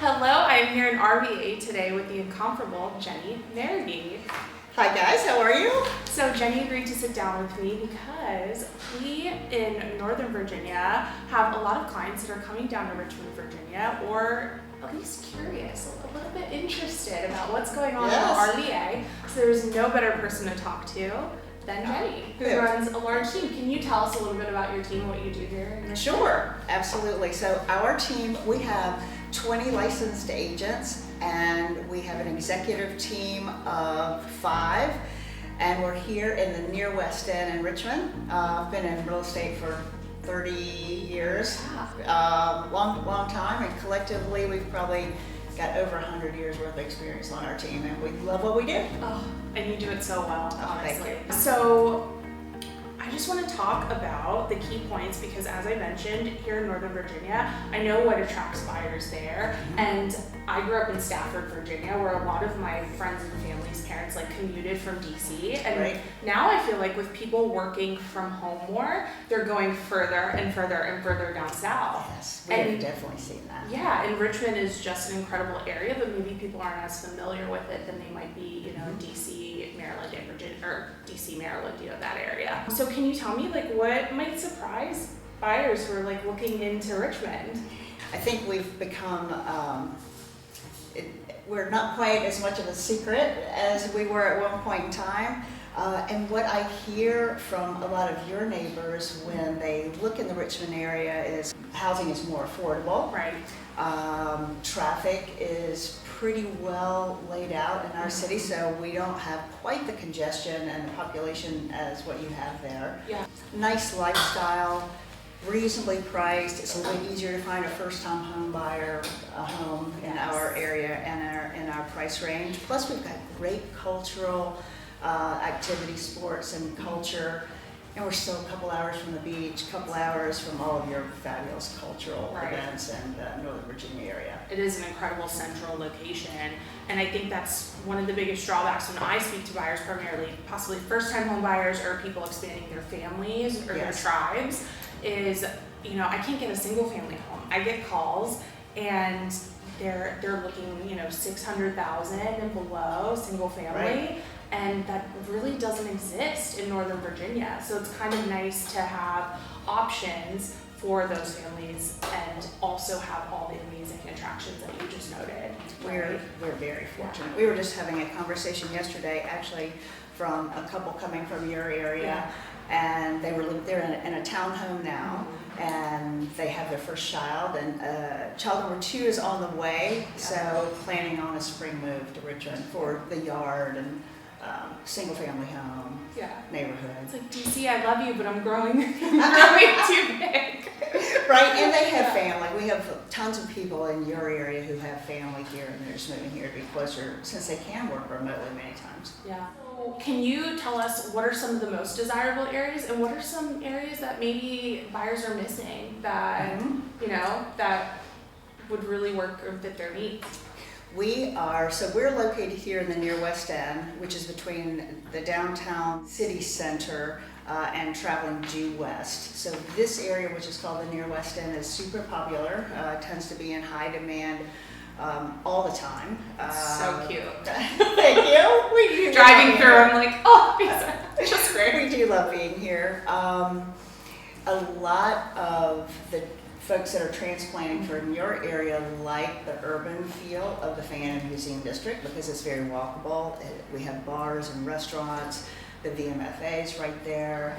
Hello, I am here in RVA today with the incomparable Jenny Maraghy. Hi guys, how are you? So Jenny agreed to sit down with me because we in Northern Virginia have a lot of clients that are coming down to Richmond, Virginia, or at least curious, a little bit interested about what's going on in RVA. So there's no better person to talk to than Jenny, who runs a large team. Can you tell us a little bit about your team, what you do here? Sure, absolutely. So our team, we have 20 licensed agents, and we have an executive team of 5, and we're here in the near West End in Richmond. I've been in real estate for 30 years, long time, and collectively we've probably got over 100 years worth of experience on our team, and we love what we do. Oh, and you do it so well, honestly. Thank you. So I just want to talk about the key points because, as I mentioned, here in Northern Virginia, I know what attracts buyers there. And I grew up in Stafford, Virginia, where a lot of my friends and family's parents commuted from DC. And now I feel like with people working from home more, they're going further and further and further down south. Yes, we have definitely seen that. Yeah, and Richmond is just an incredible area, but maybe people aren't as familiar with it than they might be, DC, Maryland, and Virginia, or DC, Maryland, that area. So can you tell me what might surprise buyers who are looking into Richmond? I think we've become, we're not quite as much of a secret as we were at one point in time. And what I hear from a lot of your neighbors when they look in the Richmond area is housing is more affordable. Right. Traffic is pretty well laid out in our city, so we don't have quite the congestion and the population as what you have there. Yeah. Nice lifestyle, reasonably priced. It's a little bit easier to find a first-time home buyer a home in our area and in our price range. Plus, we've got great cultural activity, sports, and culture. And we're still a couple hours from the beach, a couple hours from all of your fabulous cultural events in the Northern Virginia area. It is an incredible central location, and I think that's one of the biggest drawbacks when I speak to buyers, primarily possibly first-time home buyers or people expanding their families or their tribes, is I can't get a single-family home. I get calls, and they're looking 600,000 and below single family. And that really doesn't exist in Northern Virginia. So it's kind of nice to have options for those families and also have all the amazing attractions that you just noted. We're very fortunate. We were just having a conversation yesterday, actually, from a couple coming from your area, and they're in a townhome now, and they have their first child, and child number 2 is on the way, so planning on a spring move to Richmond for the yard and single family home neighborhood. It's like, DC, I love you, but I'm growing too big. Right, and they have family. We have tons of people in your area who have family here, and they're just moving here to be closer since they can work remotely many times. Yeah. So can you tell us what are some of the most desirable areas, and what are some areas that maybe buyers are missing that that would really work or fit their needs? We're located here in the near West End, which is between the downtown city center and traveling due west. So this area, which is called the near West End, is super popular, tends to be in high demand all the time. So cute. Thank you. We do driving through, I'm like, oh, it's just great. We do love being here. A lot of the folks that are transplanting from your area like the urban feel of the Fan and Museum District because it's very walkable. We have bars and restaurants. The VMFA is right there.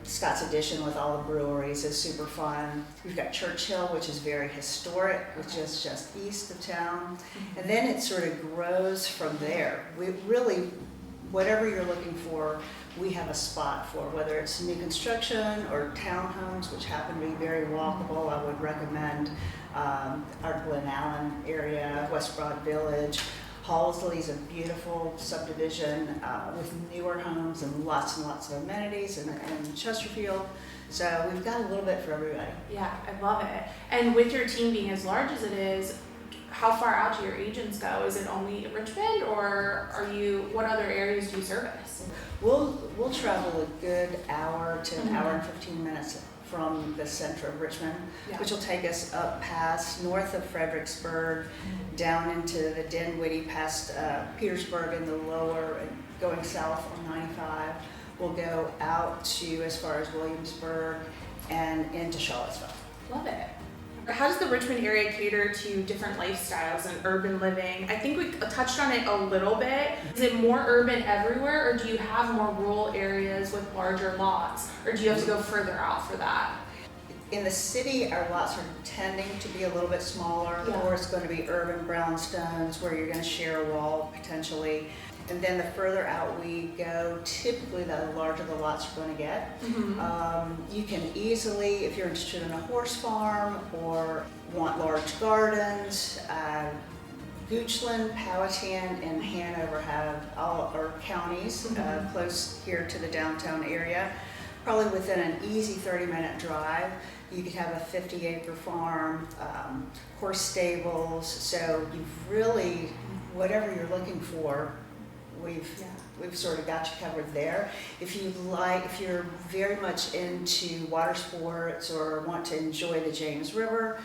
Scott's Addition with all the breweries is super fun. We've got Churchill, which is very historic, which is just east of town. And then it sort of grows from there. We really, whatever you're looking for, we have a spot for, whether it's new construction or townhomes, which happen to be very walkable. I would recommend our Glen Allen area, West Broad Village. Halsley is a beautiful subdivision with newer homes and lots of amenities, and Chesterfield. So we've got a little bit for everybody. Yeah, I love it. And with your team being as large as it is, how far out do your agents go? Is it only Richmond, or what other areas do you service? We'll travel a good hour to an hour and 15 minutes from the center of Richmond, Yeah. which will take us up past north of Fredericksburg, down into the Dinwiddie, past Petersburg in the lower, and going south on 95. We'll go out to as far as Williamsburg and into Charlottesville. Love it. How does the Richmond area cater to different lifestyles and urban living? I think we touched on it a little bit. Is it more urban everywhere, or do you have more rural areas with larger lots, or do you have to go further out for that? In the city, our lots are tending to be a little bit smaller, or it's going to be urban brownstones where you're going to share a wall potentially. And then the further out we go, typically the larger the lots you're going to get. You can easily, if you're interested in a horse farm or want large gardens, Goochland, Powhatan, and Hanover have all our counties close here to the downtown area. Probably within an easy 30-minute drive, you could have a 50-acre farm, horse stables. So you've really, whatever you're looking for, we've sort of got you covered there. If you're very much into water sports or want to enjoy the James River,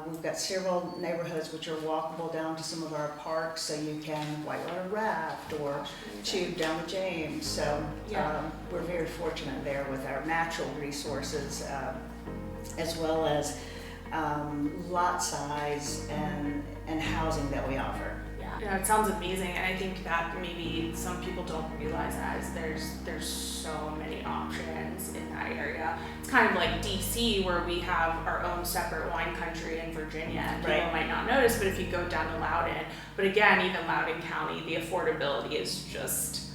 we've got several neighborhoods which are walkable down to some of our parks, so you can whitewater raft or tube down the James. So we're very fortunate there with our natural resources, as well as lot size and housing that we offer. Yeah, it sounds amazing, and I think that maybe some people don't realize as there's so many options in that area. It's kind of like DC, where we have our own separate wine country in Virginia, and people might not notice, but if you go down to Loudoun, but again, even Loudoun County, the affordability is just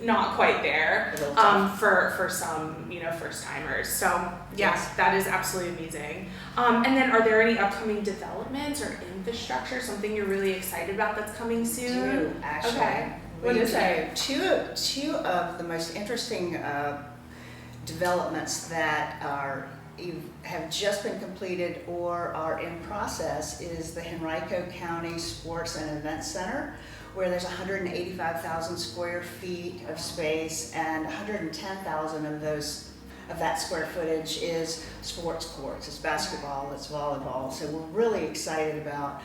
not quite there for some first timers. So yes, that is absolutely amazing. And then are there any upcoming developments or infrastructure, something you're really excited about that's coming soon? Actually. Okay. What is it? Two of the most interesting developments that have just been completed or are in process is the Henrico County Sports and Events Center, where there's 185,000 square feet of space, and 110,000 of that square footage is sports courts. It's basketball, it's volleyball. So we're really excited about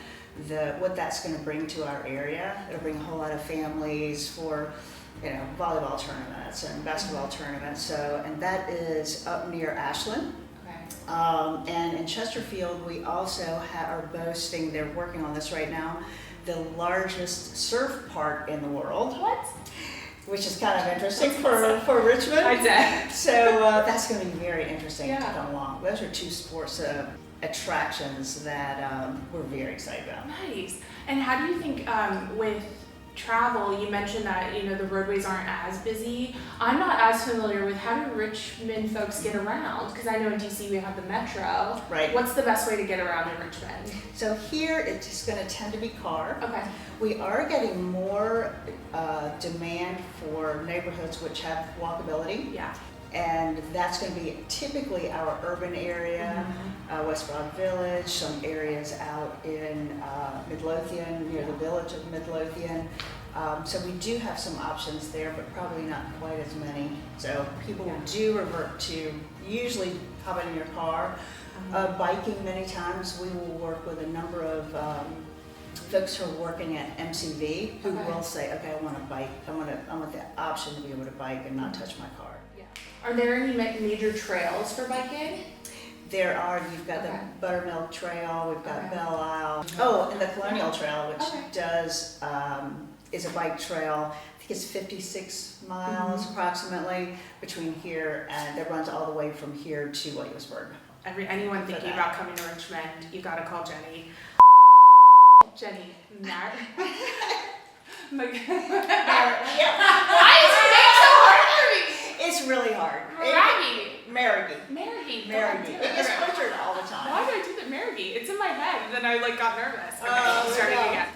what that's going to bring to our area. It'll bring a whole lot of families for volleyball tournaments and basketball tournaments. So, and that is up near Ashland. And in Chesterfield, we also are boasting, they're working on this right now, the largest surf park in the world. What? Which is kind of interesting for Richmond. I did. So that's going to be very interesting to come along. Those are two sports attractions that we're very excited about. Nice. And how do you think with travel, you mentioned that the roadways aren't as busy. I'm not as familiar with how do Richmond folks get around, because I know in DC we have the metro. Right. What's the best way to get around in Richmond? So here it's just going to tend to be car. Okay. We are getting more demand for neighborhoods which have walkability. Yeah. And that's going to be typically our urban area, West Broad Village, some areas out in Midlothian, near the village of Midlothian. So we do have some options there, but probably not quite as many. So people do revert to usually hopping in your car. Biking, many times we will work with a number of folks who are working at MCV who will say, okay, I want to bike. I want the option to be able to bike and not touch my car. Are there any major trails for biking? There are. You've got the Buttermilk Trail. We've got Belle Isle. Oh, and the Colonial Trail, which is a bike trail. I think it's 56 miles approximately between here, and that runs all the way from here to Williamsburg. Anyone thinking about coming to Richmond, you gotta call Jenny. Jenny Maraghy. Why is your name so hard for me? It's really hard. Maraghy. It gets butchered all the time. Why did I do that? Maraghy. It's in my head. And then I got nervous. Okay, starting again.